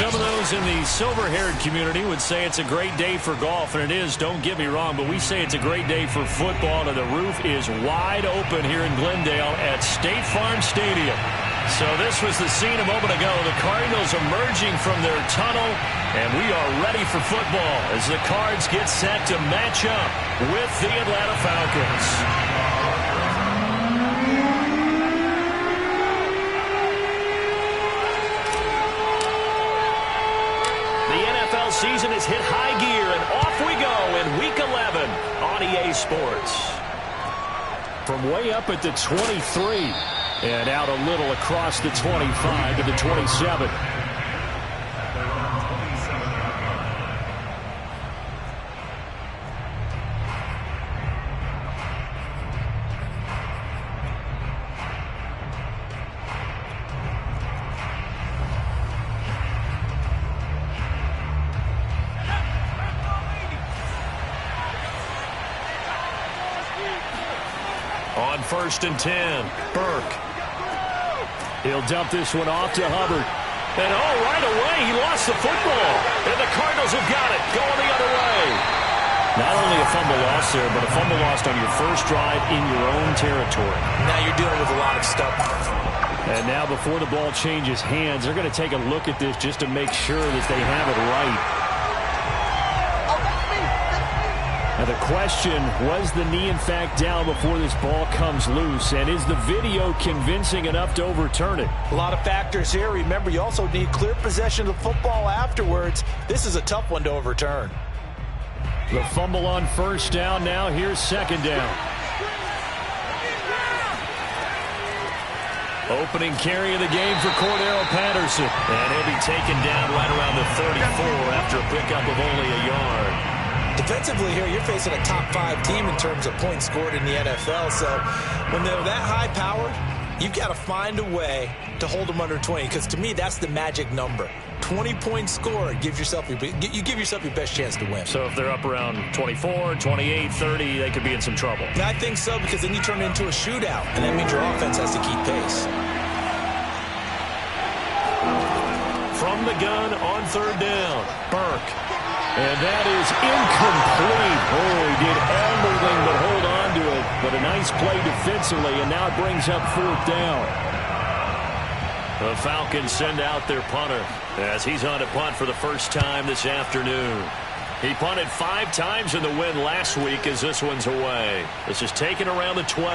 Some of those in the silver-haired community would say it's a great day for golf, and it is, don't get me wrong, but we say it's a great day for football, and the roof is wide open here in Glendale at State Farm Stadium. So this was the scene a moment ago. The Cardinals emerging from their tunnel, and we are ready for football as the Cards get set to match up with the Atlanta Falcons. The NFL season has hit high gear, and off we go in Week 11 on EA Sports. From way up at the 23. And out a little across the 25 to the 27. On 1st and 10, Burke. He'll dump this one off to Hubbard. And right away, he lost the football. And the Cardinals have got it, going the other way. Not only a fumble loss there, but a fumble lost on your first drive in your own territory. Now you're dealing with a lot of stuff. And now before the ball changes hands, they're going to take a look at this just to make sure that they have it right. Now the question, was the knee in fact down before this ball comes loose? And is the video convincing enough to overturn it? A lot of factors here. Remember, you also need clear possession of the football afterwards. This is a tough one to overturn. The fumble on 1st down. Now here's 2nd down. Opening carry of the game for Cordero Patterson. And he'll be taken down right around the 34 after a pickup of only a yard. Defensively here, you're facing a top 5 team in terms of points scored in the NFL. So when they're that high-powered, you've got to find a way to hold them under 20. Because to me, that's the magic number. 20 points scored, you give yourself your best chance to win. So if they're up around 24, 28, 30, they could be in some trouble. And I think so, because then you turn it into a shootout, and that means your offense has to keep pace. From the gun on 3rd down, Burke. And that is incomplete. Oh, he did everything but hold on to it. But a nice play defensively, and now it brings up 4th down. The Falcons send out their punter as he's on to punt for the first time this afternoon. He punted 5 times in the win last week as this one's away. This is taken around the 12.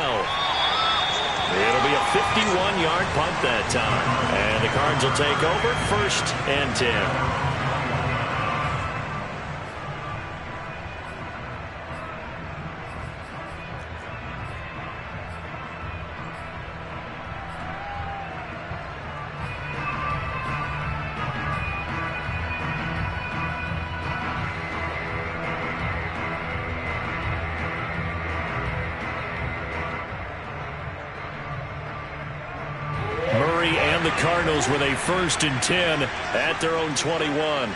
It'll be a 51-yard punt that time. And the Cards will take over 1st and 10. The Cardinals with a 1st and 10 at their own 21.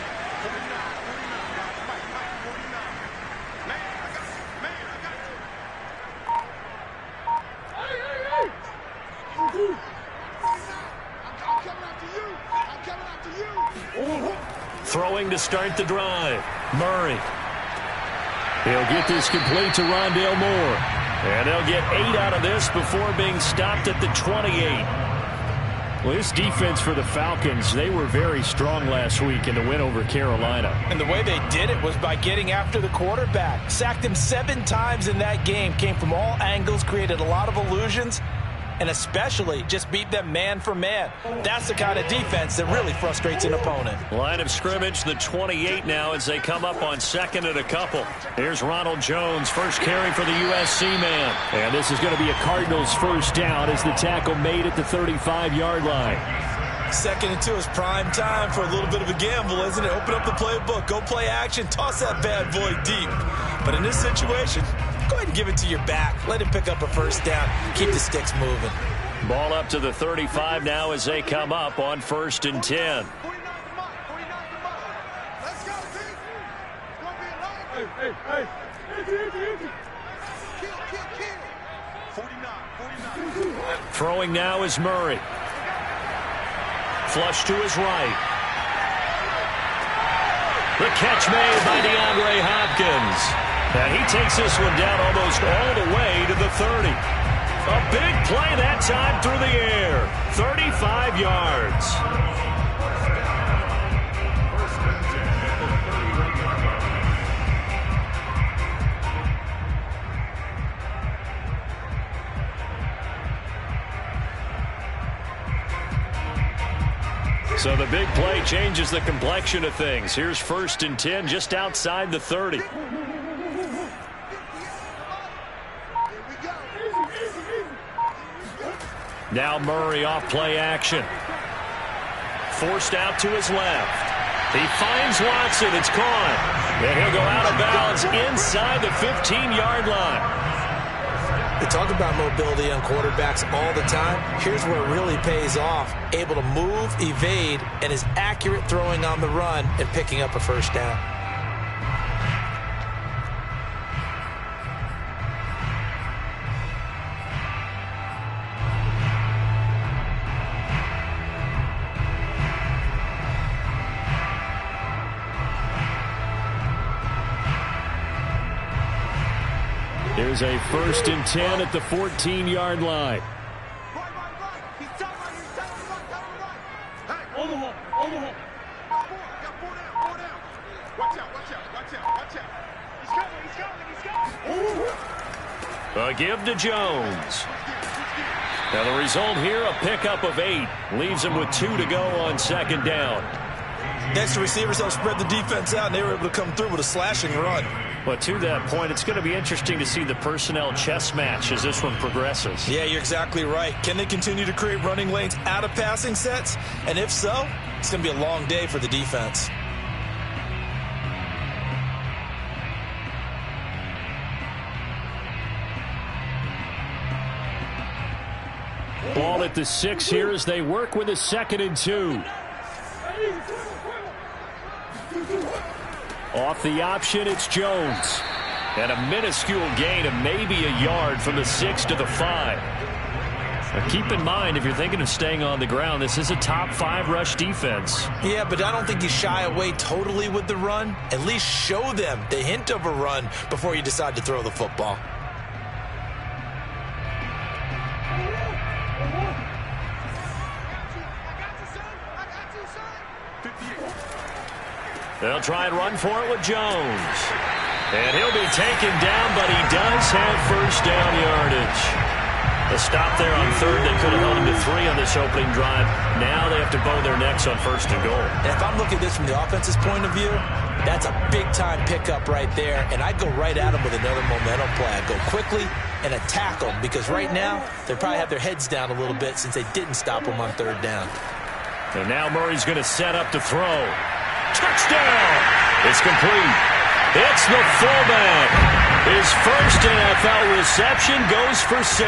Throwing to start the drive. Murray. He'll get this complete to Rondale Moore. And they'll get 8 out of this before being stopped at the 28. Well, this defense for the Falcons, they were very strong last week in the win over Carolina. And the way they did it was by getting after the quarterback. Sacked him 7 times in that game. Came from all angles, created a lot of illusions, and especially just beat them man for man. That's the kind of defense that really frustrates an opponent. Line of scrimmage, the 28 now as they come up on 2nd and a couple. Here's Ronald Jones, first carry for the USC man. And this is going to be a Cardinals 1st down as the tackle made at the 35-yard line. 2nd and 2 is prime time for a little bit of a gamble, isn't it? Open up the playbook, go play action, toss that bad boy deep. But in this situation, go ahead and give it to your back. Let him pick up a 1st down. Keep the sticks moving. Ball up to the 35 now as they come up on 1st and 10. Throwing now is Murray. Flush to his right. The catch made by DeAndre Hopkins. And he takes this one down almost all the way to the 30. A big play that time through the air. 35 yards. So the big play changes the complexion of things. Here's 1st and 10 just outside the 30. Now Murray off play action. Forced out to his left. He finds Watson. It's caught. And he'll go out of bounds inside the 15-yard line. We talk about mobility on quarterbacks all the time. Here's where it really pays off. Able to move, evade, and is accurate throwing on the run and picking up a first down. Here's a 1st and 10 at the 14-yard line. A give to Jones. Now the result here, a pickup of 8. Leaves him with 2 to go on 2nd down. Next, the receivers helped spread the defense out, and they were able to come through with a slashing run. But to that point, it's going to be interesting to see the personnel chess match as this one progresses. Yeah, you're exactly right. Can they continue to create running lanes out of passing sets? And if so, it's going to be a long day for the defense. Ball at the 6 here as they work with a 2nd and 2. Off the option, it's Jones. And a minuscule gain of maybe a yard from the 6 to the 5. Now keep in mind, if you're thinking of staying on the ground, this is a top 5 rush defense. Yeah, but I don't think you shy away totally with the run. At least show them the hint of a run before you decide to throw the football. They'll try and run for it with Jones. And he'll be taken down, but he does have first down yardage. A stop there on 3rd. They could have held him to 3 on this opening drive. Now they have to bow their necks on 1st and goal. And if I'm looking at this from the offense's point of view, that's a big-time pickup right there. And I'd go right at him with another momentum play. I'd go quickly and attack them because right now they probably have their heads down a little bit since they didn't stop him on 3rd down. And now Murray's going to set up to throw. Touchdown! It's complete. It's the fullback. His first NFL reception goes for 6.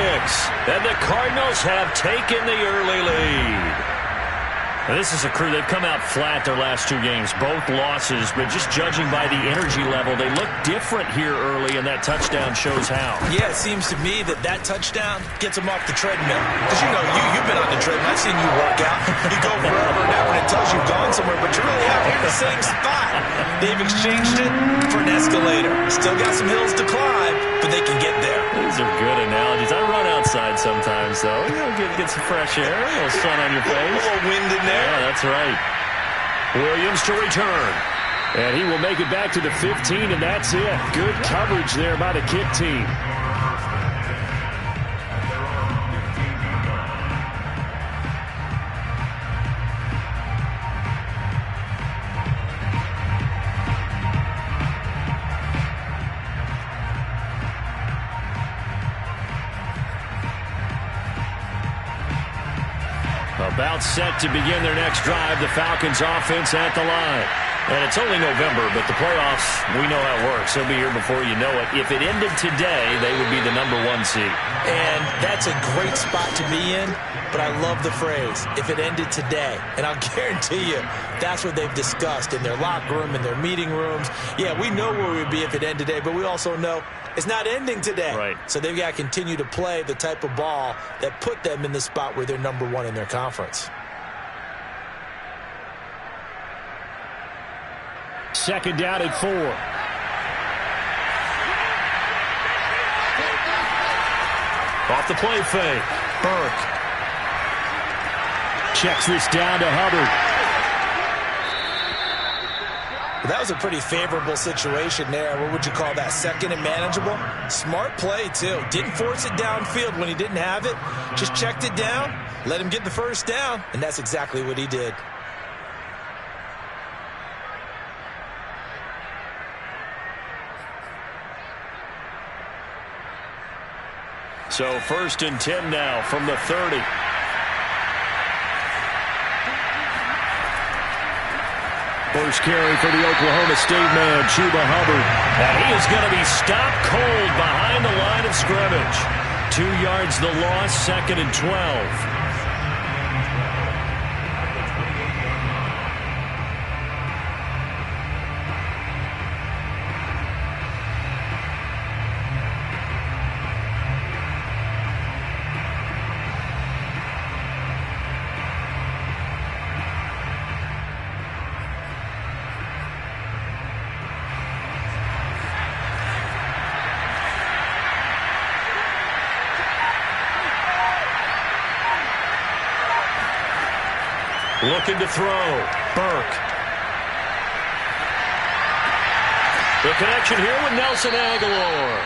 And the Cardinals have taken the early lead. Now, this is a crew. They've come out flat their last 2 games, both losses, but just judging by the energy level, they look different here early, and that touchdown shows how. Yeah, it seems to me that touchdown gets them off the treadmill. Because, you know, you've been on the treadmill. I've seen you work out. You go forever and ever, and it tells you've gone somewhere, but you're really out here in the same spot. They've exchanged it for an escalator. Still got some hills to climb, but they can get there. These are good analogies. I run outside sometimes, though. You know, get some fresh air, a little sun on your face. A little wind in there. Yeah, that's right. Williams to return. And he will make it back to the 15, and that's it. Good coverage there by the kick team. About set to begin their next drive. The Falcons offense at the line. And it's only November, but the playoffs, we know how it works. They'll be here before you know it. If it ended today, they would be the #1 seed. And that's a great spot to be in, but I love the phrase, if it ended today. And I'll guarantee you, that's what they've discussed in their locker room, in their meeting rooms. Yeah, we know where we'd be if it ended today, but we also know it's not ending today. Right. So they've got to continue to play the type of ball that put them in the spot where they're #1 in their conference. second down and 4. Off the play fake. Burke checks this down to Hubbard. That was a pretty favorable situation there. What would you call that? Second and manageable? Smart play, too. Didn't force it downfield when he didn't have it. Just checked it down, let him get the first down, and that's exactly what he did. So 1st and 10 now from the 30. First carry for the Oklahoma State man, Chuba Hubbard. And he is going to be stopped cold behind the line of scrimmage. 2 yards the loss, 2nd and 12. Looking to throw. Burke. The connection here with Nelson Aguilar.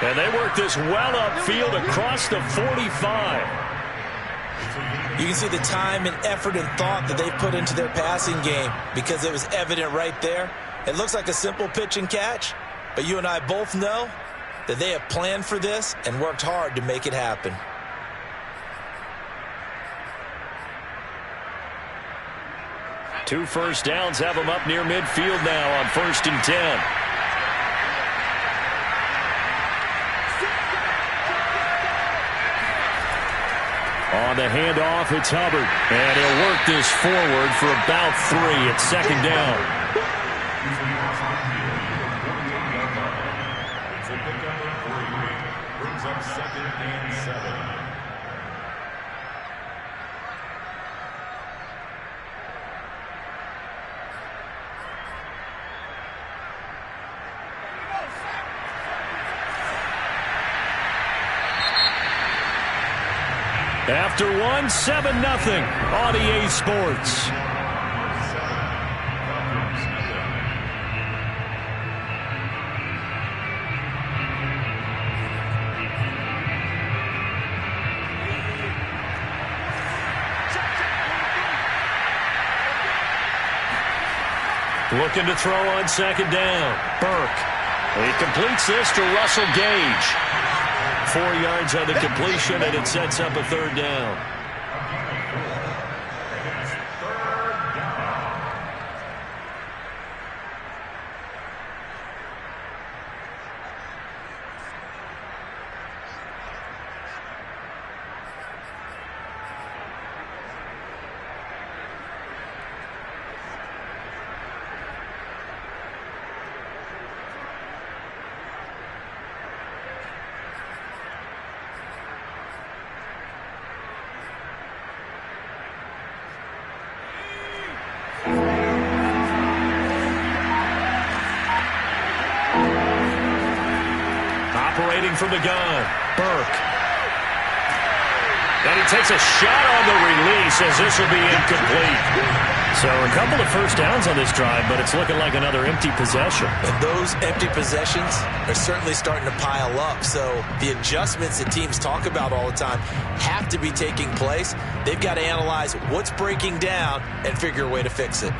And they work this well upfield across the 45. You can see the time and effort and thought that they put into their passing game because it was evident right there. It looks like a simple pitch and catch, but you and I both know that they have planned for this and worked hard to make it happen. Two first downs have them up near midfield now on 1st and 10. On the handoff, it's Hubbard. And he'll work this forward for about 3 at 2nd down. It's a pickup of 3. Brings up 2nd and 7. After 1, 7-0 on EA Sports. Looking to throw on 2nd down. Burke. He completes this to Russell Gage. 4 yards on the completion, and it sets up a 3rd down. Operating from the gun, Burke. And he takes a shot on the release as this will be incomplete. So a couple of first downs on this drive, but it's looking like another empty possession. And those empty possessions are certainly starting to pile up. So the adjustments that teams talk about all the time have to be taking place. They've got to analyze what's breaking down and figure a way to fix it.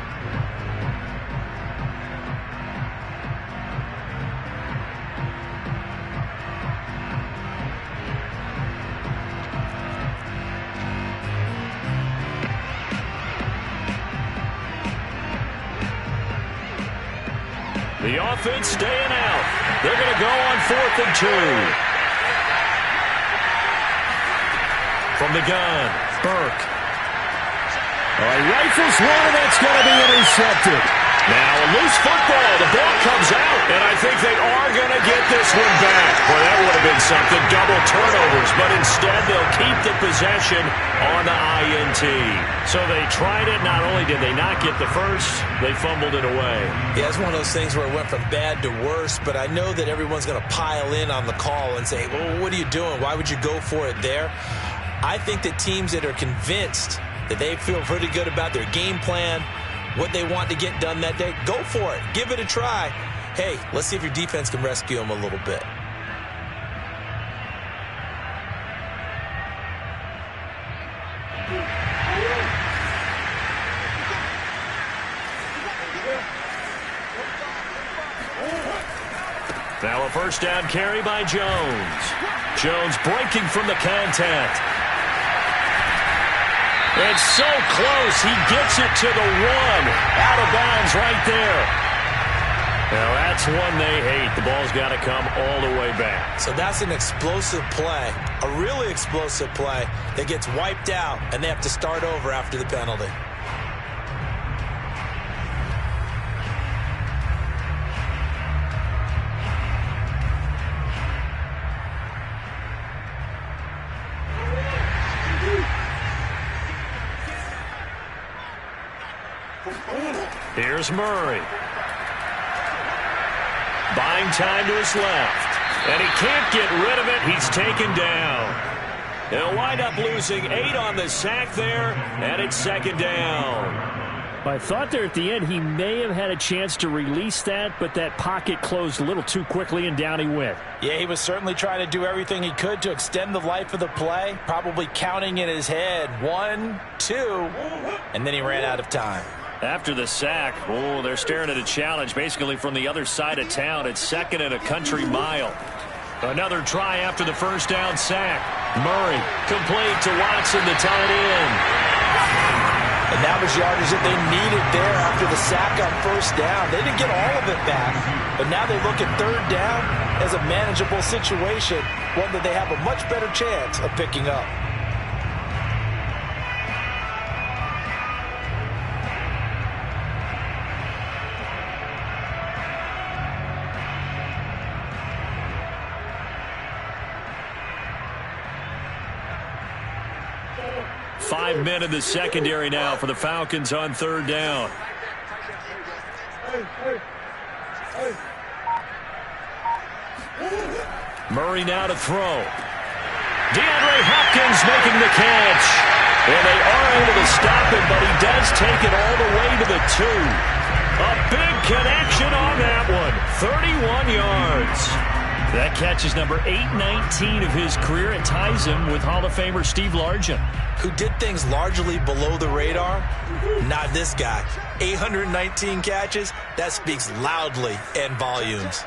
The offense staying out. They're going to go on 4th and 2. From the gun, Burke. Rifles one, and that's going to be intercepted. Now a loose football. The ball comes out, and I think they are going to get this one back. Well, that would have been something. Double turnovers, but instead they'll keep the possession on the INT. So they tried it. Not only did they not get the first, they fumbled it away. Yeah, it's one of those things where it went from bad to worse, but I know that everyone's going to pile in on the call and say, well, what are you doing? Why would you go for it there? I think that teams that are convinced that they feel pretty good about their game plan, what they want to get done that day, go for it. Give it a try. Hey, let's see if your defense can rescue them a little bit. Now a first down carry by Jones. Jones breaking from the contact. It's so close. He gets it to the 1. Out of bounds right there. Now that's one they hate. The ball's got to come all the way back. So that's an explosive play, a really explosive play that gets wiped out, and they have to start over after the penalty. Here's Murray. Buying time to his left. And he can't get rid of it. He's taken down. They'll wind up losing 8 on the sack there, and it's second down. I thought there at the end he may have had a chance to release that, but that pocket closed a little too quickly, and down he went. Yeah, he was certainly trying to do everything he could to extend the life of the play, probably counting in his head 1, 2, and then he ran out of time. After the sack, they're staring at a challenge basically from the other side of town. It's second and a country mile. Another try after the first down sack. Murray complete to Watson, the tight end. And that was yardage that they needed there after the sack on first down. They didn't get all of it back, but now they look at third down as a manageable situation, one that they have a much better chance of picking up. Five men in the secondary now for the Falcons on third down. Murray now to throw. DeAndre Hopkins making the catch. And they are able to stop him, but he does take it all the way to the 2. A big connection on that one. 31 yards. That catch is number 819 of his career. It ties him with Hall of Famer Steve Largent, who did things largely below the radar. Not this guy. 819 catches, that speaks loudly in volumes.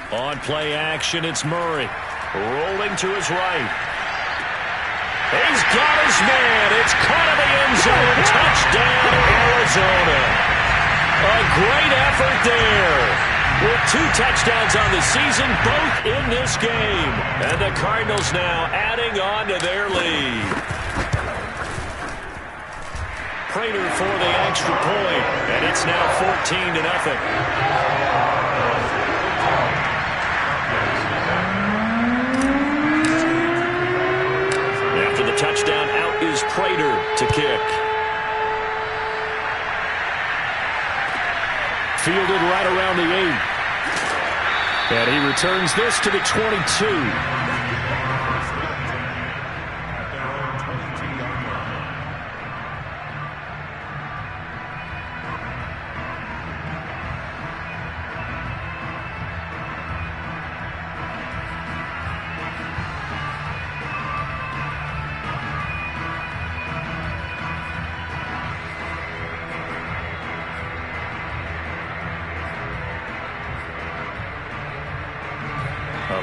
On play action, it's Murray. Rolling to his right. He's got his man. It's caught in the end zone. Touchdown, Arizona. A great effort there. With 2 touchdowns on the season, both in this game. And the Cardinals now adding on to their lead. Prater for the extra point, and it's now 14-0. After the touchdown, out is Prater to kick. Fielded right around the 8. And he returns this to the 22.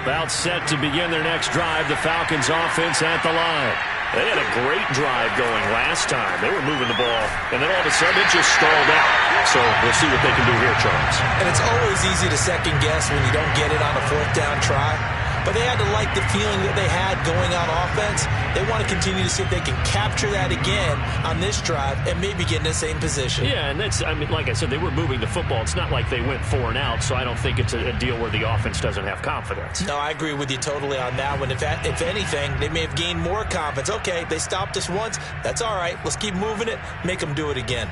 About set to begin their next drive, the Falcons offense at the line. They had a great drive going last time. They were moving the ball, and then all of a sudden it just stalled out. So we'll see what they can do here, Charles. And it's always easy to second guess when you don't get it on a 4th down try. but they had to like the feeling that they had going on offense. They want to continue to see if they can capture that again on this drive and maybe get in the same position. Yeah, and that's, I mean, like I said, they were moving the football. It's not like they went 4 and out, so I don't think it's a deal where the offense doesn't have confidence. No, I agree with you totally on that one. If anything, they may have gained more confidence. Okay, they stopped us once. That's all right. Let's keep moving it. Make them do it again.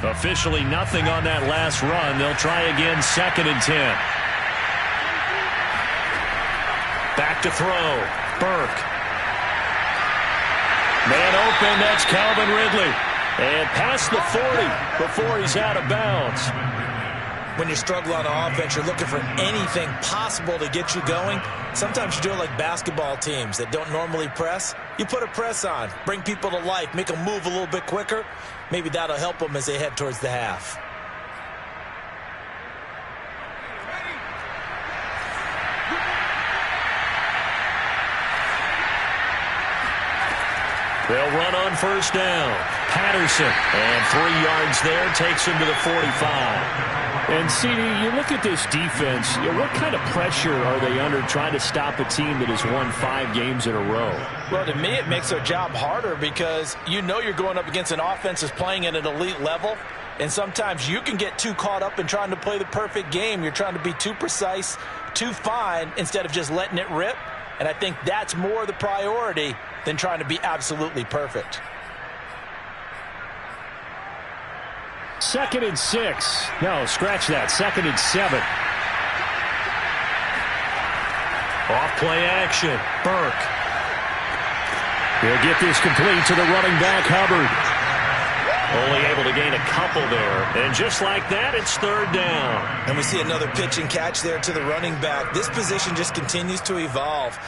Officially nothing on that last run. They'll try again, 2nd and 10. Back to throw. Burke. Man open, that's Calvin Ridley. And past the 40 before he's out of bounds. When you struggle on offense, you're looking for anything possible to get you going. Sometimes you do it like basketball teams that don't normally press. You put a press on, bring people to life, make them move a little bit quicker. Maybe that'll help them as they head towards the half. They'll run on 1st down. Patterson, and 3 yards there, takes him to the 45. And, CD, you look at this defense, what kind of pressure are they under trying to stop a team that has won 5 games in a row? Well, to me, it makes their job harder because you know you're going up against an offense that's playing at an elite level, and sometimes you can get too caught up in trying to play the perfect game. You're trying to be too precise, too fine, instead of just letting it rip. And I think that's more the priority than trying to be absolutely perfect. 2nd and 6. No, scratch that. 2nd and 7. Off play action. Burke. He'll get this complete to the running back, Hubbard. Only able to gain a couple there. And just like that, it's 3rd down. And we see another pitch and catch there to the running back. This position just continues to evolve.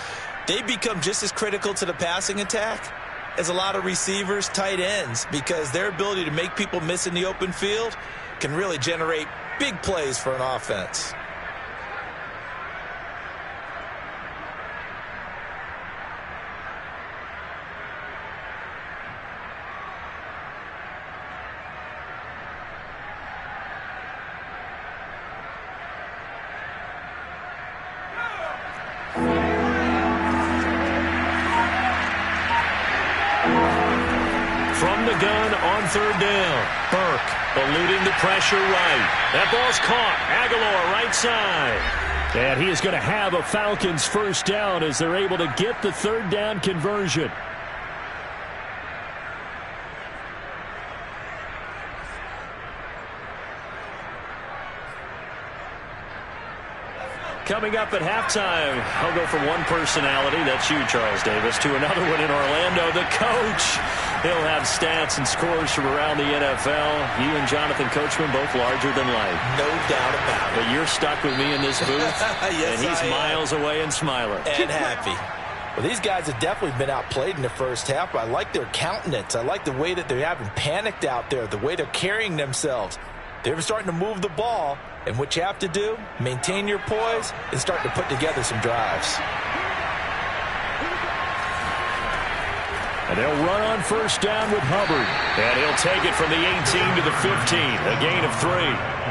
They become just as critical to the passing attack as a lot of receivers, tight ends, because their ability to make people miss in the open field can really generate big plays for an offense. From the gun on 3rd down. Burke eluding the pressure right. That ball's caught. Aguilar right side. And he is going to have a Falcons 1st down as they're able to get the 3rd down conversion. Coming up at halftime, I'll go from one personality, that's you, Charles Davis, to another one in Orlando, the coach. He'll have stats and scores from around the NFL. You and Jonathan Coachman, both larger than life. No doubt about it. But you're stuck with me in this booth, yes, and he's miles away and smiling. And happy. Well, these guys have definitely been outplayed in the first half, but I like their countenance. I like the way that they haven't panicked out there, the way they're carrying themselves. They're starting to move the ball, and what you have to do, maintain your poise and start to put together some drives. And they'll run on 1st down with Hubbard. And he'll take it from the 18 to the 15, a gain of 3.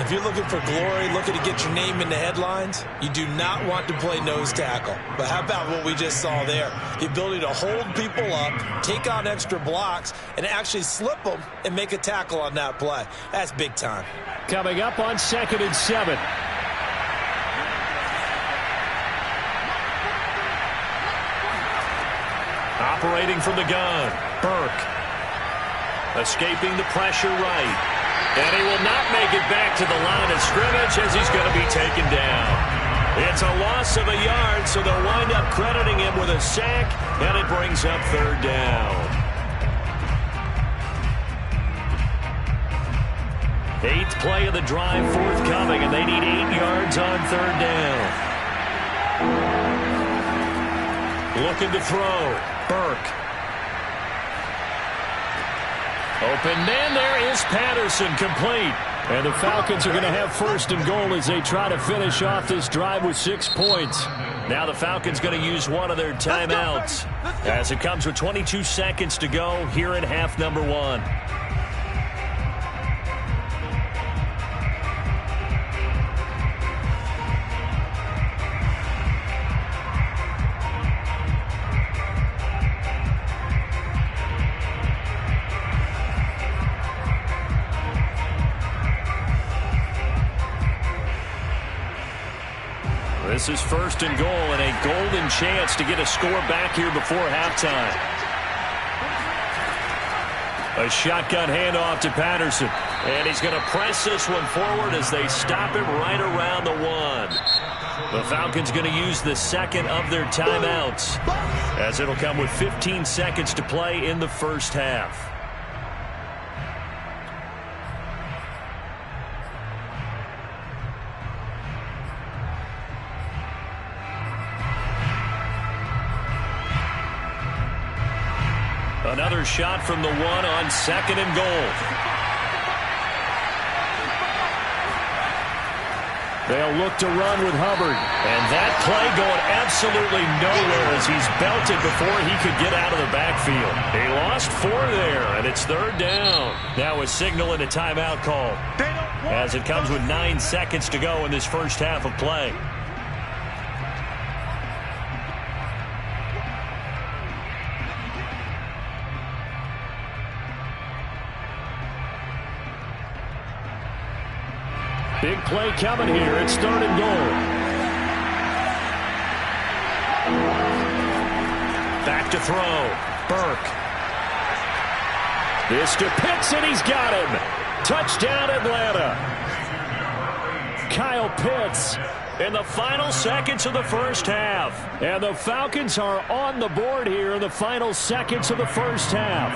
If you're looking for glory, looking to get your name in the headlines, you do not want to play nose tackle. But how about what we just saw there? The ability to hold people up, take on extra blocks, and actually slip them and make a tackle on that play. That's big time. Coming up on 2nd and 7. Operating from the gun, Burke. Escaping the pressure right. And he will not make it back to the line of scrimmage as he's going to be taken down. It's a loss of a yard, so they'll wind up crediting him with a sack, and it brings up 3rd down. 8th play of the drive forthcoming, and they need 8 yards on 3rd down. Looking to throw. Burke. Open man, there is Patterson, complete. And the Falcons are going to have 1st and goal as they try to finish off this drive with 6 points. Now the Falcons going to use one of their timeouts as it comes with 22 seconds to go here in half number 1. This is 1st and goal and a golden chance to get a score back here before halftime. A shotgun handoff to Patterson. And he's going to press this one forward as they stop him right around the 1. The Falcons going to use the second of their timeouts, as it'll come with 15 seconds to play in the first half. Another shot from the 1 on 2nd and goal. They'll look to run with Hubbard. And that play going absolutely nowhere as he's belted before he could get out of the backfield. He lost 4 there, and it's 3rd down. Now a signal and a timeout call, as it comes with 9 seconds to go in this first half of play. Big play coming here. It's 3rd and goal. Back to throw. Burke. This to Pitts, and he's got him. Touchdown, Atlanta. Kyle Pitts in the final seconds of the first half. And the Falcons are on the board here in the final seconds of the first half.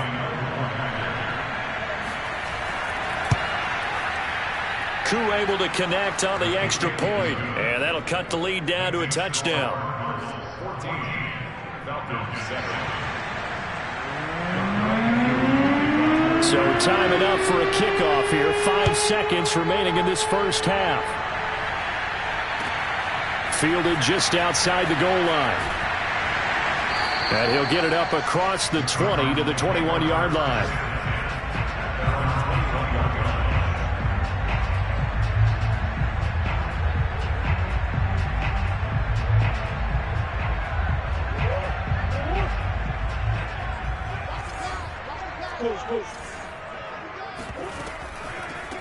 Koo able to connect on the extra point, and that'll cut the lead down to a touchdown. 14, Falcons 7. So time enough for a kickoff here. 5 seconds remaining in this first half. Fielded just outside the goal line. And he'll get it up across the 20 to the 21-yard line.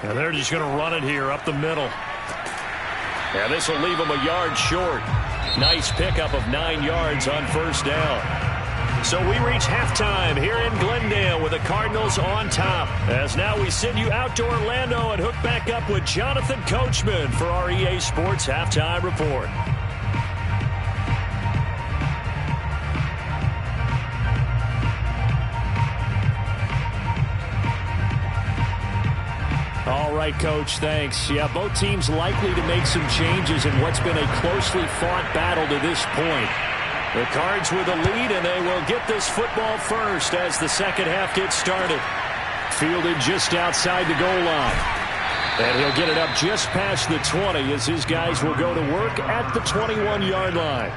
And they're just going to run it here up the middle. And this will leave them a yard short. Nice pickup of 9 yards on 1st down. So we reach halftime here in Glendale with the Cardinals on top. As now we send you out to Orlando and hook back up with Jonathan Coachman for our EA Sports Halftime Report. All right, Coach, thanks. Yeah, both teams likely to make some changes in what's been a closely fought battle to this point. The Cards with a lead, and they will get this football first as the second half gets started. Fielded just outside the goal line. And he'll get it up just past the 20 as his guys will go to work at the 21-yard line.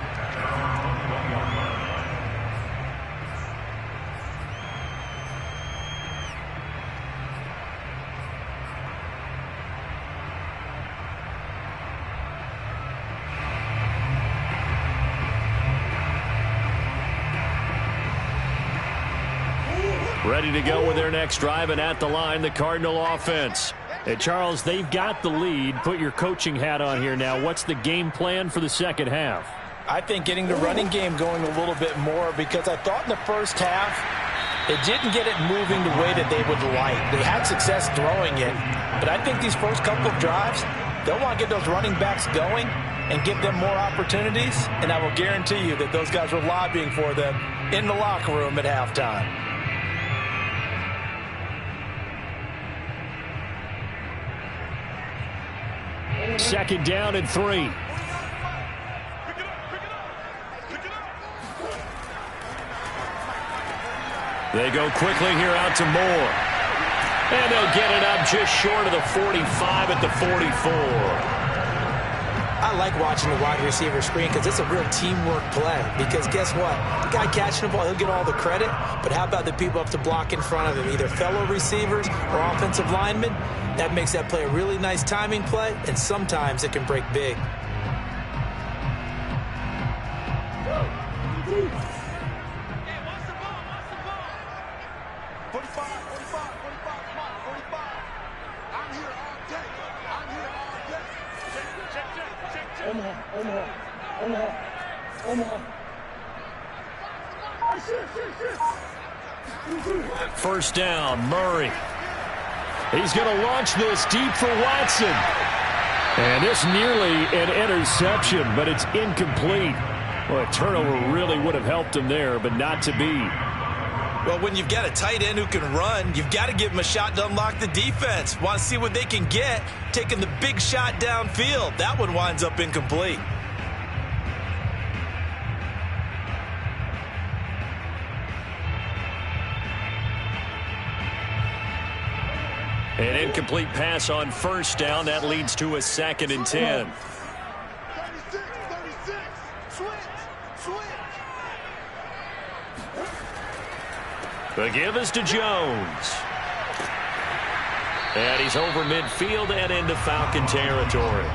Ready to go with their next drive, and at the line, the Cardinal offense. Hey, Charles, they've got the lead. Put your coaching hat on here now. What's the game plan for the second half? I think getting the running game going a little bit more, because I thought in the first half they didn't get it moving the way that they would like. They had success throwing it, but I think these first couple of drives, they'll want to get those running backs going and give them more opportunities, and I will guarantee you that those guys were lobbying for them in the locker room at halftime. Second down and 3. They go quickly here out to Moore. And they'll get it up just short of the 45 at the 44. I like watching the wide receiver screen because it's a real teamwork play. Because guess what? The guy catching the ball, he'll get all the credit. But how about the people up to block in front of him, either fellow receivers or offensive linemen? That makes that play a really nice timing play, and sometimes it can break big. Omaha. First down, Murray. He's going to launch this deep for Watson. And this nearly an interception, but it's incomplete. Well, a turnover really would have helped him there, but not to be. Well, when you've got a tight end who can run, you've got to give him a shot to unlock the defense. Want to see what they can get, taking the big shot downfield. That one winds up incomplete. An incomplete pass on first down. That leads to a 2nd and 10. 36, switch. The give is to Jones. And he's over midfield and into Falcon territory.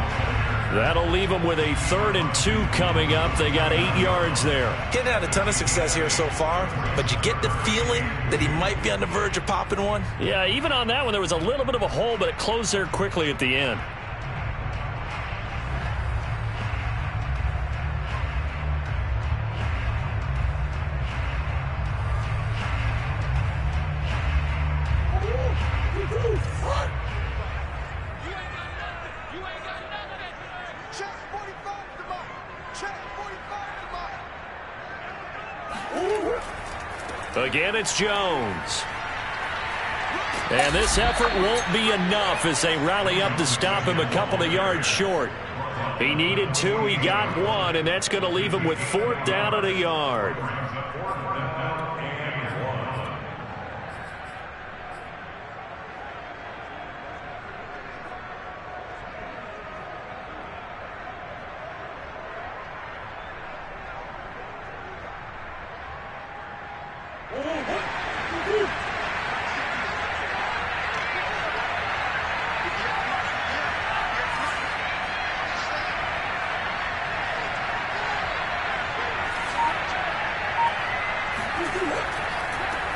That'll leave them with a 3rd and 2 coming up. They got 8 yards there. Getting had a ton of success here so far, but you get the feeling that he might be on the verge of popping one. Yeah, even on that one, there was a little bit of a hole, but it closed there quickly at the end. Again, it's Jones. And this effort won't be enough as they rally up to stop him a couple of yards short. He needed 2, he got 1, and that's going to leave him with 4th down and a yard.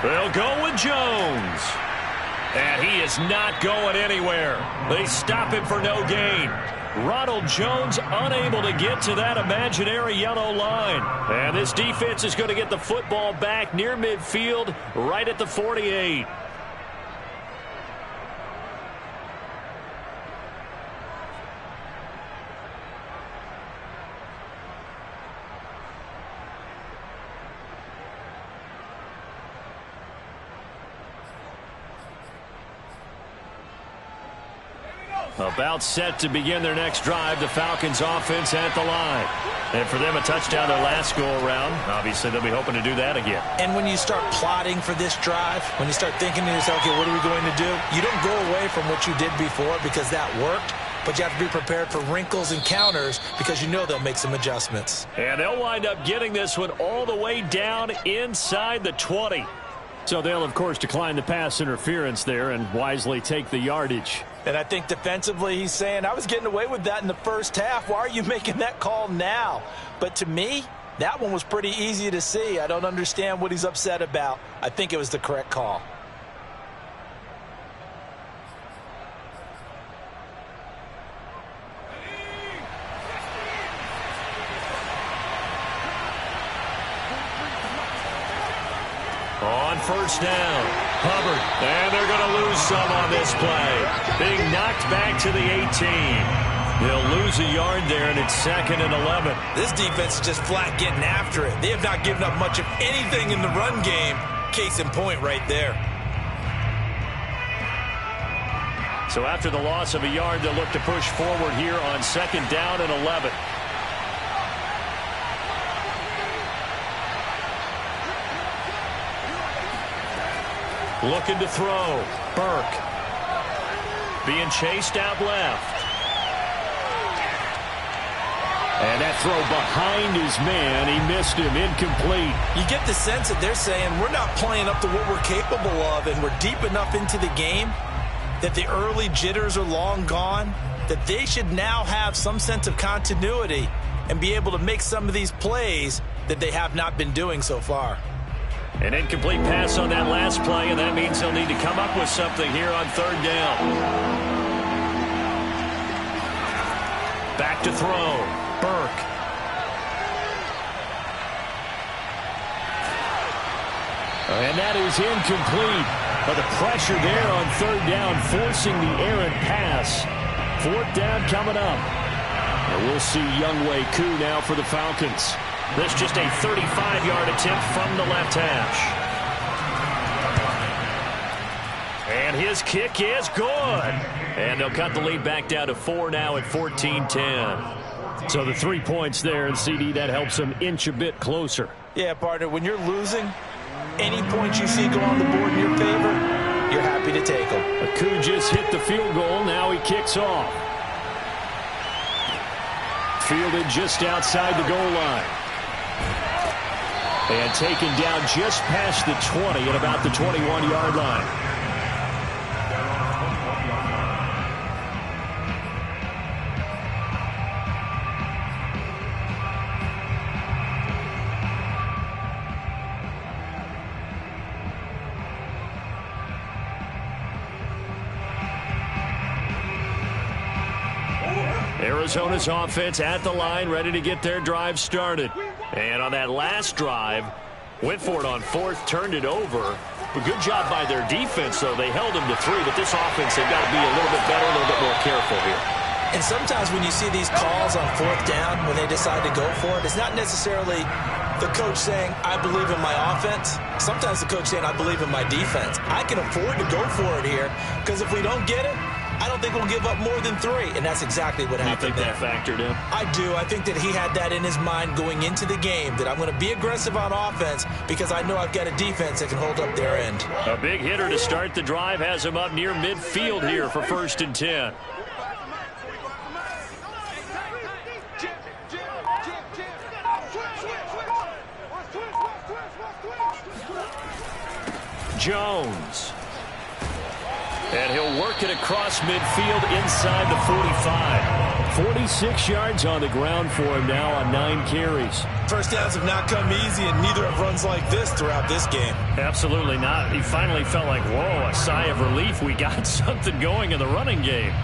They'll go with Jones. And he is not going anywhere. They stop him for no gain. Ronald Jones unable to get to that imaginary yellow line. And this defense is going to get the football back near midfield, right at the 48. About set to begin their next drive, the Falcons offense at the line. And for them, a touchdown their last go-around. Obviously, they'll be hoping to do that again. And when you start plotting for this drive, when you start thinking to yourself, okay, what are we going to do? You don't go away from what you did before because that worked, but you have to be prepared for wrinkles and counters because you know they'll make some adjustments. And they'll wind up getting this one all the way down inside the 20. So they'll, of course, decline the pass interference there and wisely take the yardage. And I think defensively he's saying, I was getting away with that in the first half. Why are you making that call now? But to me, that one was pretty easy to see. I don't understand what he's upset about. I think it was the correct call. On first down, Hubbard, and they're going to lose some on this play. Being knocked back to the 18. They'll lose a yard there, and it's 2nd and 11. This defense is just flat getting after it. They have not given up much of anything in the run game. Case in point right there. So after the loss of a yard, they'll look to push forward here on 2nd down and 11. Looking to throw. Burke. Being chased out left. And that throw behind his man. He missed him. Incomplete. You get the sense that they're saying we're not playing up to what we're capable of, and we're deep enough into the game that the early jitters are long gone, that they should now have some sense of continuity and be able to make some of these plays that they have not been doing so far. An incomplete pass on that last play, and that means they'll need to come up with something here on 3rd down. Back to throw. Burke. And that is incomplete. But the pressure there on third down, forcing the errant pass. Fourth down coming up. And we'll see Younghoe Koo now for the Falcons. This just a 35-yard attempt from the left hash. And his kick is good. And they'll cut the lead back down to 4 now at 14-10. So the 3 points there, and CD, that helps them inch a bit closer. Yeah, partner, when you're losing, any points you see go on the board in your favor, you're happy to take them. Koo just hit the field goal. Now he kicks off. Fielded just outside the goal line. And taken down just past the 20 at about the 21-yard line. Arizona's offense at the line, ready to get their drive started. And on that last drive, went for it on fourth, turned it over. A good job by their defense, though. They held them to 3, but this offense, they've got to be a little bit better, a little bit more careful here. And sometimes when you see these calls on fourth down, when they decide to go for it, it's not necessarily the coach saying, I believe in my offense. Sometimes the coach saying, I believe in my defense. I can afford to go for it here, because if we don't get it, I don't think we'll give up more than 3, and that's exactly what happened. You think that factored in? I do. I think that he had that in his mind going into the game, that I'm going to be aggressive on offense because I know I've got a defense that can hold up their end. A big hitter to start the drive has him up near midfield here for 1st and 10. Jones. And he'll work it across midfield inside the 45. 46 yards on the ground for him now on 9 carries. First downs have not come easy, and neither have runs like this throughout this game. Absolutely not. He finally felt like, whoa, a sigh of relief. We got something going in the running game.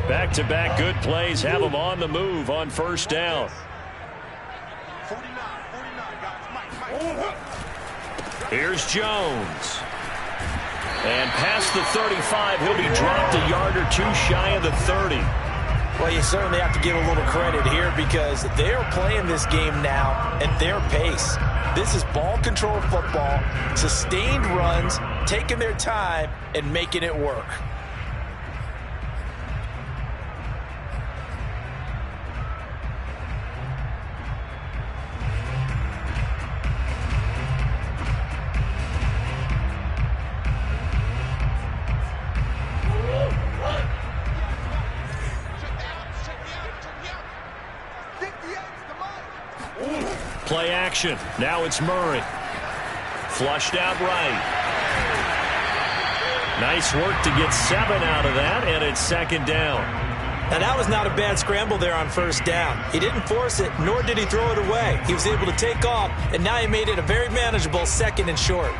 Back-to-back good plays have them on the move on first down. Here's Jones. And past the 35, he'll be dropped a yard or 2 shy of the 30. Well, you certainly have to give a little credit here because they're playing this game now at their pace. This is ball control football, sustained runs, taking their time, and making it work. Play action. Now it's Murray. Flushed out right. Nice work to get 7 out of that, and it's 2nd down. Now, that was not a bad scramble there on first down. He didn't force it, nor did he throw it away. He was able to take off, and now he made it a very manageable 2nd and short.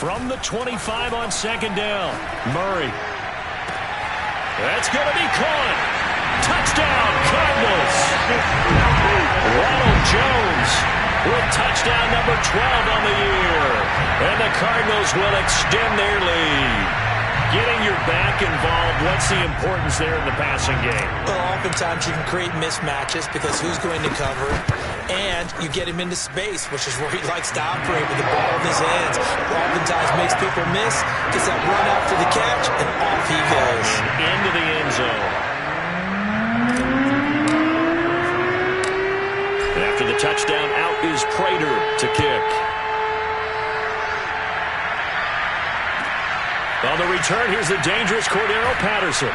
From the 25 on 2nd down, Murray. That's going to be caught. Touchdown, Cardinals. Ronald Jones with touchdown number 12 on the year. And the Cardinals will extend their lead. Getting your back involved, what's the importance there in the passing game? Well, oftentimes you can create mismatches because who's going to cover, and you get him into space, which is where he likes to operate with the ball in his hands. Oftentimes makes people miss, gets that run after the catch, and off he goes. Into the end zone. And after the touchdown, out is Prater to kick. On the return, here's the dangerous Cordero Patterson.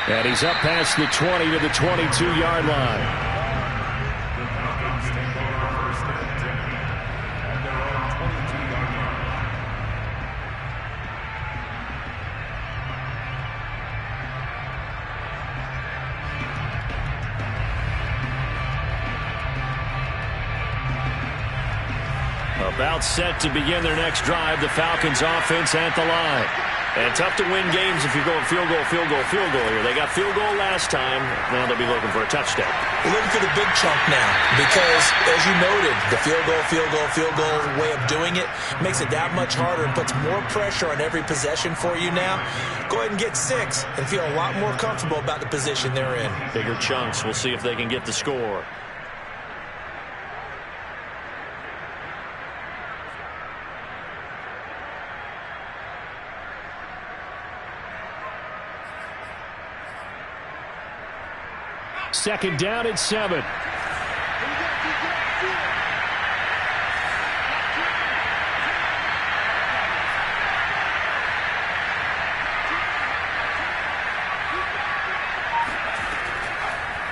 And he's up past the 20 to the 22-yard line. About set to begin their next drive. The Falcons offense at the line. And tough to win games if you're going field goal, field goal, field goal here. They got field goal last time. Now they'll be looking for a touchdown. We're looking for the big chunk now because, as you noted, the field goal way of doing it makes it that much harder and puts more pressure on every possession for you now. Go ahead and get 6 and feel a lot more comfortable about the position they're in. Bigger chunks. We'll see if they can get the score. Second down and 7.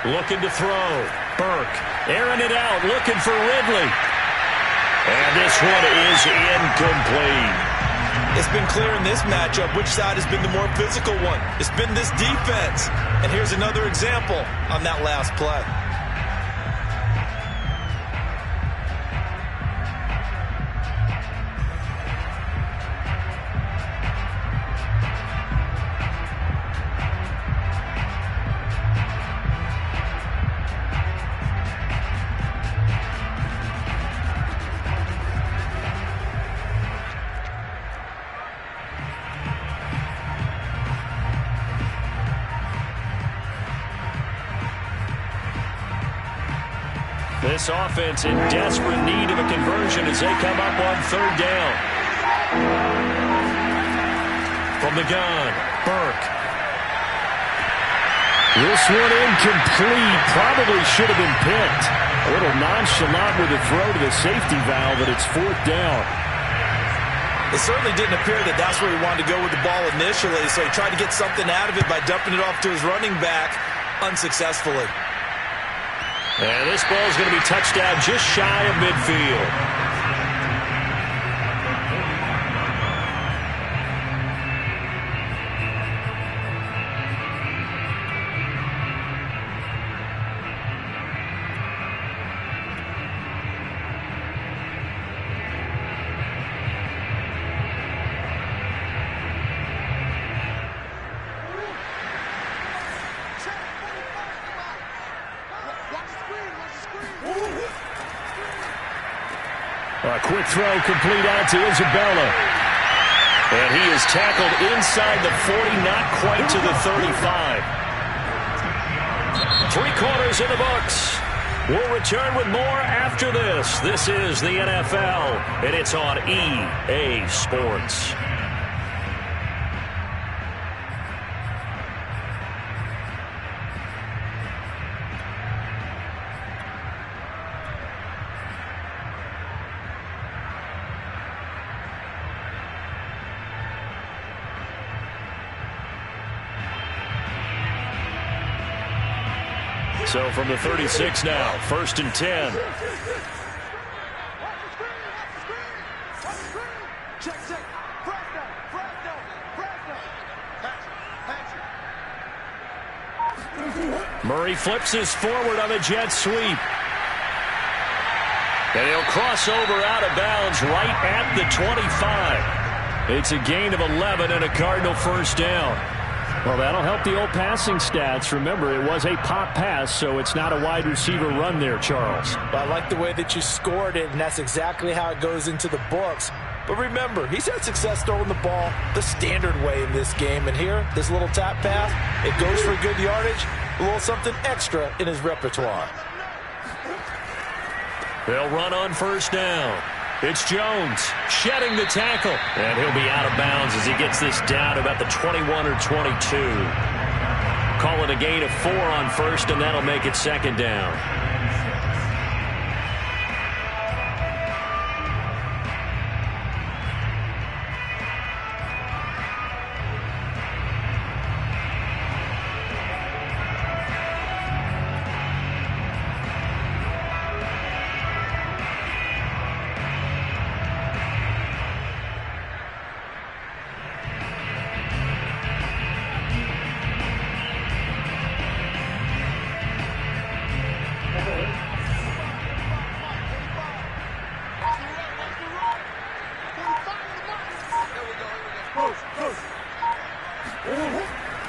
Looking to throw. Burke airing it out, looking for Ridley. And this one is incomplete. It's been clear in this matchup which side has been the more physical one. It's been this defense. And here's another example on that last play. This offense in desperate need of a conversion as they come up on third down. From the gun, Burke. This one incomplete. Probably should have been picked. A little nonchalant with the throw to the safety valve, and it's fourth down. It certainly didn't appear that that's where he wanted to go with the ball initially, so he tried to get something out of it by dumping it off to his running back unsuccessfully. And this ball is going to be touchdown just shy of midfield. A quick throw complete out to Isabella. And he is tackled inside the 40, not quite to the 35. 3 quarters in the books. We'll return with more after this. This is the NFL, and it's on EA Sports. So from the 36 now, 1st and 10. Murray flips his forward on a jet sweep. And he'll cross over out of bounds right at the 25. It's a gain of 11 and a Cardinal first down. Well, that'll help the old passing stats. Remember, it was a pop pass, so it's not a wide receiver run there, Charles. Well, I like the way that you scored it, and that's exactly how it goes into the books. But remember, he's had success throwing the ball the standard way in this game. And here, this little tap pass, it goes for good yardage, a little something extra in his repertoire. They'll run on first down. It's Jones shedding the tackle. And he'll be out of bounds as he gets this down about the 21 or 22. Call it a gain of 4 on first, and that'll make it 2nd down.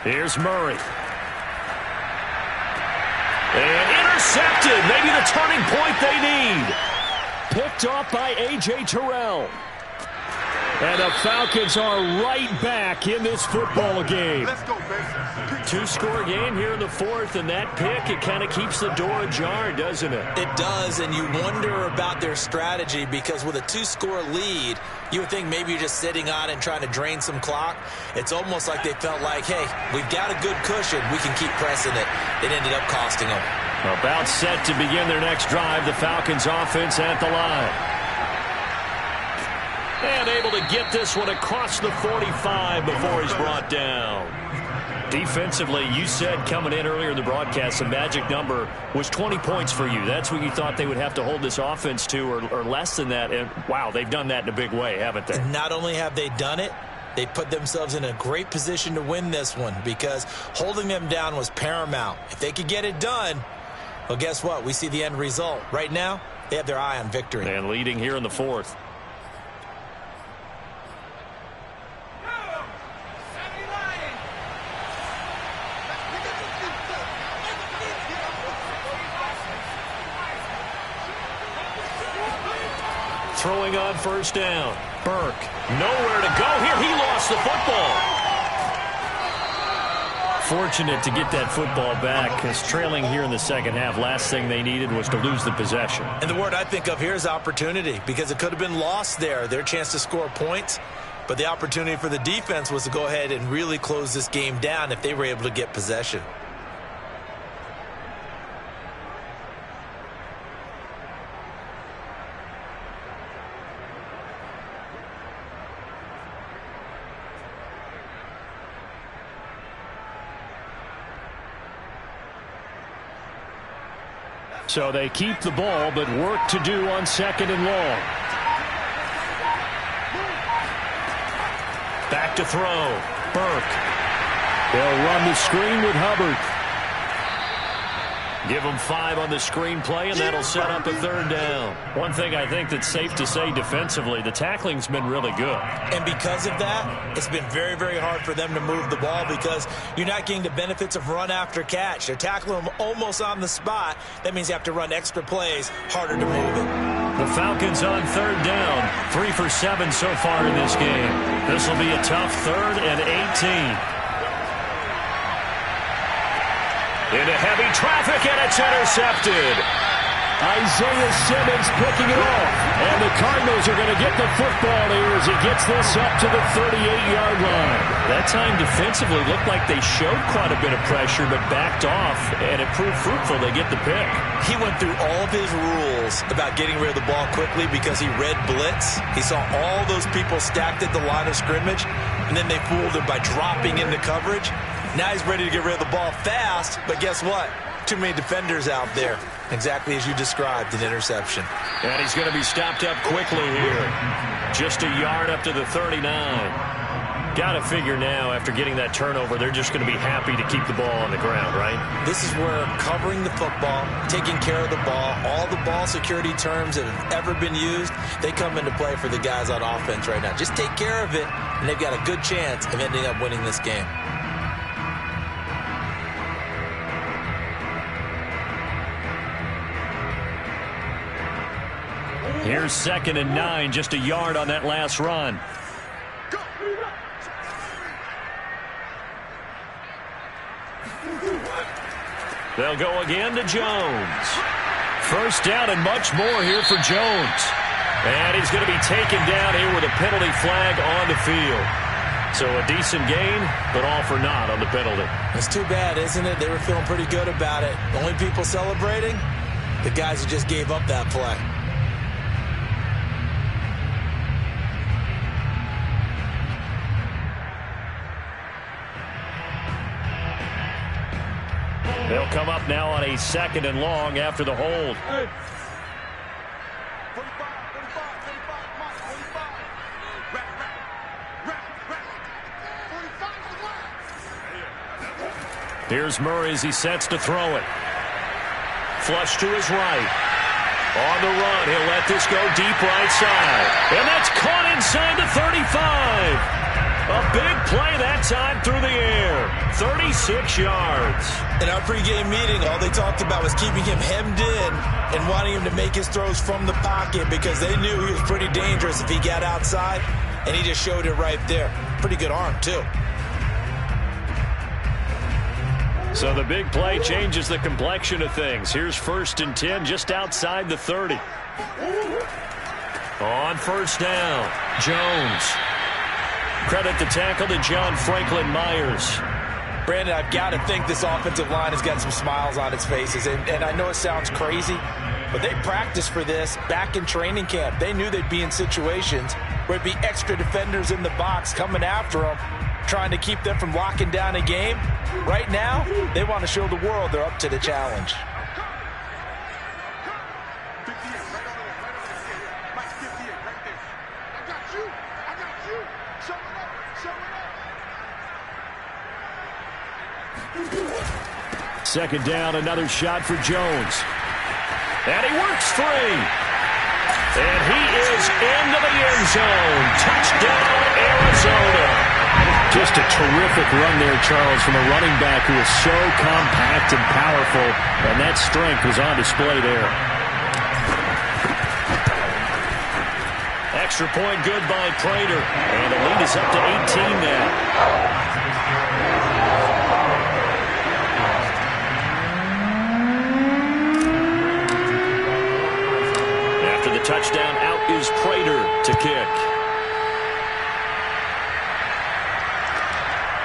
Here's Murray. And intercepted. Maybe the turning point they need. Picked off by A.J. Terrell. And the Falcons are right back in this football game. Let's go, baby. Two-score game here in the fourth, and that pick, it kind of keeps the door ajar, doesn't it? It does, and you wonder about their strategy because with a two-score lead, you would think maybe you're just sitting on it and trying to drain some clock. It's almost like they felt like, hey, we've got a good cushion. We can keep pressing it. It ended up costing them. About set to begin their next drive, the Falcons offense at the line. And able to get this one across the 45 before he's brought down. Defensively, you said coming in earlier in the broadcast, the magic number was 20 points for you. That's what you thought they would have to hold this offense to, or less than that. And, wow, they've done that in a big way, haven't they? Not only have they done it, they put themselves in a great position to win this one because holding them down was paramount. If they could get it done, well, guess what? We see the end result. Right now, they have their eye on victory. And leading here in the fourth. Throwing on first down. Burke. Nowhere to go here. He lost the football. Fortunate to get that football back because trailing here in the second half, last thing they needed was to lose the possession. And the word I think of here is opportunity because it could have been lost there. Their chance to score points. But the opportunity for the defense was to go ahead and really close this game down if they were able to get possession. So they keep the ball, but work to do on second and long. Back to throw. Burke. They'll run the screen with Hubbard. Give them 5 on the screen play, and that'll set up a third down. One thing I think that's safe to say defensively, the tackling's been really good. And because of that, it's been very, very hard for them to move the ball because you're not getting the benefits of run after catch. They're tackling them almost on the spot. That means you have to run extra plays, harder to move it. The Falcons on third down, 3 for 7 so far in this game. This will be a tough 3rd and 18. Into heavy traffic, and it's intercepted. Isaiah Simmons picking it off. And the Cardinals are going to get the football here as he gets this up to the 38-yard line. That time defensively looked like they showed quite a bit of pressure but backed off, and it proved fruitful. They get the pick. He went through all of his rules about getting rid of the ball quickly because he read blitz. He saw all those people stacked at the line of scrimmage, and then they fooled him by dropping into coverage. Now he's ready to get rid of the ball fast, but guess what? Too many defenders out there. Exactly as you described, an interception. And he's going to be stopped up quickly here. Just a yard up to the 39. Got to figure now, after getting that turnover, they're just going to be happy to keep the ball on the ground, right? This is where covering the football, taking care of the ball, all the ball security terms that have ever been used, they come into play for the guys on offense right now. Just take care of it, and they've got a good chance of ending up winning this game. Here's 2nd and 9, just a yard on that last run. They'll go again to Jones. First down and much more here for Jones. And he's going to be taken down here with a penalty flag on the field. So a decent gain, but all for naught on the penalty. It's too bad, isn't it? They were feeling pretty good about it. The only people celebrating, the guys who just gave up that play. They'll come up now on a 2nd and long after the hold. Here's Murray as he sets to throw it. Flush to his right. On the run, he'll let this go deep right side. And that's caught inside the 35. A big play that time through the air. 36 yards. In our pregame meeting, all they talked about was keeping him hemmed in and wanting him to make his throws from the pocket because they knew he was pretty dangerous if he got outside, and he just showed it right there. Pretty good arm, too. So the big play changes the complexion of things. Here's 1st and 10 just outside the 30. On 1st down, Jones. Credit the tackle to John Franklin Myers. Brandon, I've got to think this offensive line has got some smiles on its faces. And I know it sounds crazy, but they practiced for this back in training camp. They knew they'd be in situations where it'd be extra defenders in the box coming after them, trying to keep them from locking down a game. Right now, they want to show the world they're up to the challenge. Second down, another shot for Jones. And he works free. And he is into the end zone. Touchdown, Arizona. Just a terrific run there, Charles, from a running back who is so compact and powerful. And that strength was on display there. Extra point good by Prater. And the lead is up to 18 now. Touchdown, out is Prater to kick.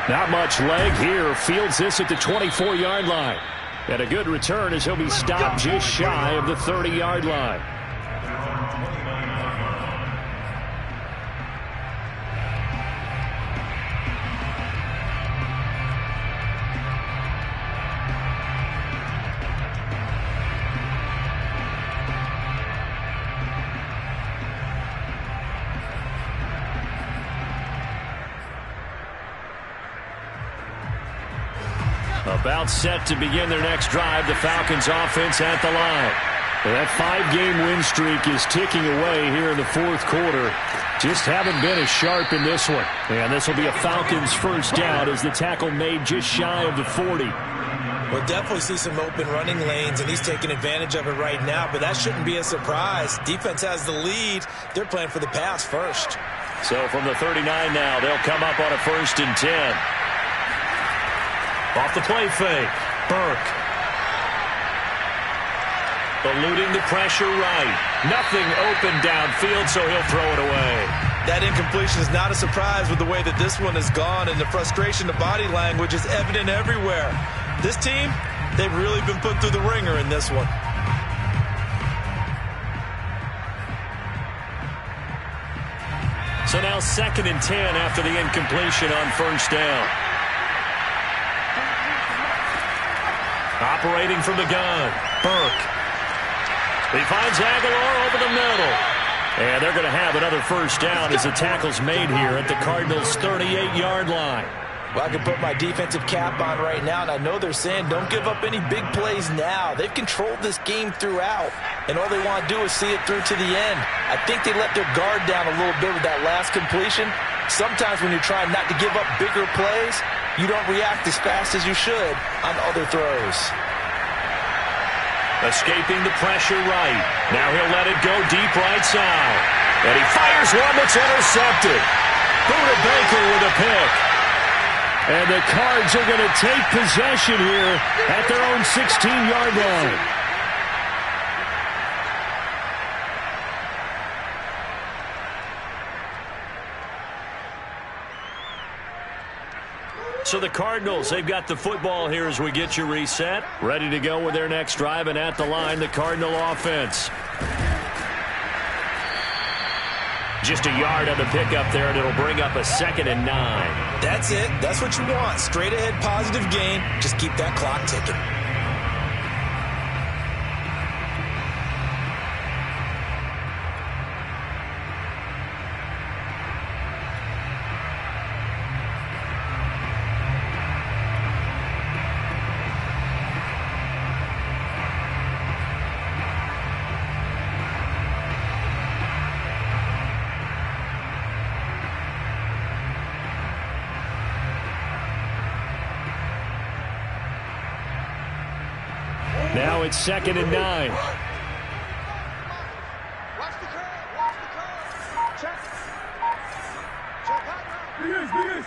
Not much leg here. Fields this at the 24-yard line. And a good return as he'll be stopped just shy of the 30-yard line. About set to begin their next drive, the Falcons offense at the line. That 5-game win streak is ticking away here in the 4th quarter. Just haven't been as sharp in this one. And this will be a Falcons first down as the tackle made just shy of the 40. We'll definitely see some open running lanes, and he's taking advantage of it right now, but that shouldn't be a surprise. Defense has the lead. They're playing for the pass first. So from the 39 now, they'll come up on a 1st and 10. Off the play fake, Burke. Eluding the pressure right. Nothing open downfield, so he'll throw it away. That incompletion is not a surprise with the way that this one has gone, and the frustration, the body language is evident everywhere. This team, they've really been put through the ringer in this one. So now 2nd and 10 after the incompletion on 1st down. Operating from the gun, Burke. He finds Aguilar over the middle. And they're going to have another 1st down as the tackle's made here at the Cardinals' 38-yard line. Well, I can put my defensive cap on right now, and I know they're saying don't give up any big plays now. They've controlled this game throughout, and all they want to do is see it through to the end. I think they let their guard down a little bit with that last completion. Sometimes when you're trying not to give up bigger plays, you don't react as fast as you should on other throws. Escaping the pressure right. Now he'll let it go deep right side. And he fires one that's intercepted. Buda Baker with a pick. And the Cards are going to take possession here at their own 16-yard line. So the Cardinals, they've got the football here as we get you reset. Ready to go with their next drive, and at the line, the Cardinal offense. Just a yard on the pickup there, and it'll bring up a 2nd and 9. That's it. That's what you want. Straight ahead positive gain. Just keep that clock ticking. Now it's 2nd and 9. Watch the curve. Watch the curve. Check. Check hot route.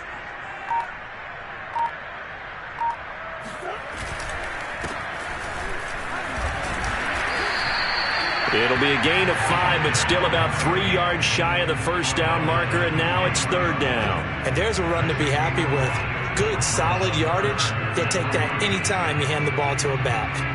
It'll be a gain of 5, but still about 3 yards shy of the first down marker, and now it's 3rd down. And there's a run to be happy with. Good, solid yardage. You'll take that anytime you hand the ball to a back.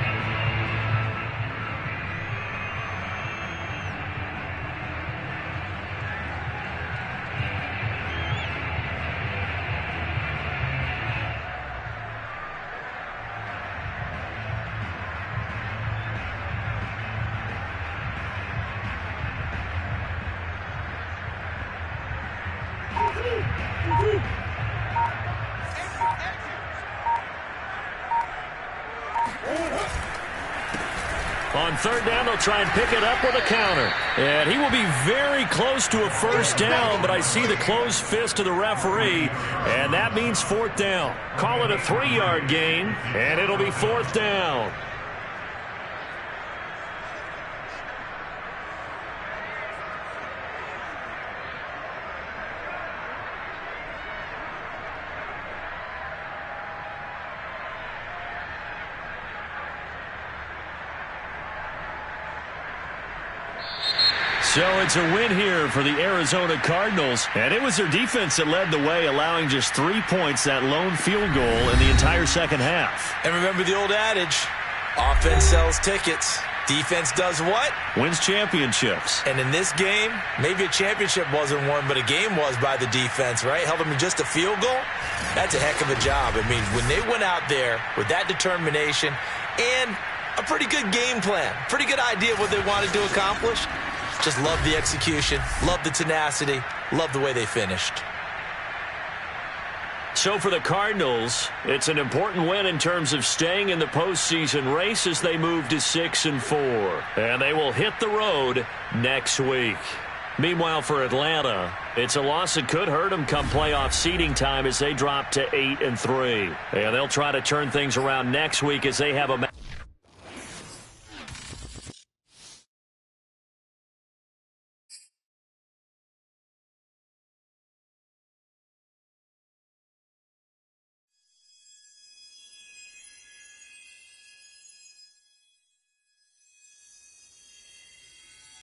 On 3rd down, they'll try and pick it up with a counter. And he will be very close to a first down, but I see the closed fist of the referee, and that means 4th down. Call it a 3-yard gain, and it'll be 4th down. So it's a win here for the Arizona Cardinals, and it was their defense that led the way, allowing just 3 points, that lone field goal in the entire second half. And remember the old adage, offense sells tickets. Defense does what? Wins championships. And in this game, maybe a championship wasn't won, but a game was by the defense, right? Held them to just a field goal. That's a heck of a job. I mean, when they went out there with that determination and a pretty good game plan, pretty good idea of what they wanted to accomplish, just love the execution, love the tenacity, love the way they finished. So for the Cardinals, it's an important win in terms of staying in the postseason race as they move to 6-4. And they will hit the road next week. Meanwhile, for Atlanta, it's a loss that could hurt them come playoff seeding time as they drop to 8-3. And they'll try to turn things around next week as they have a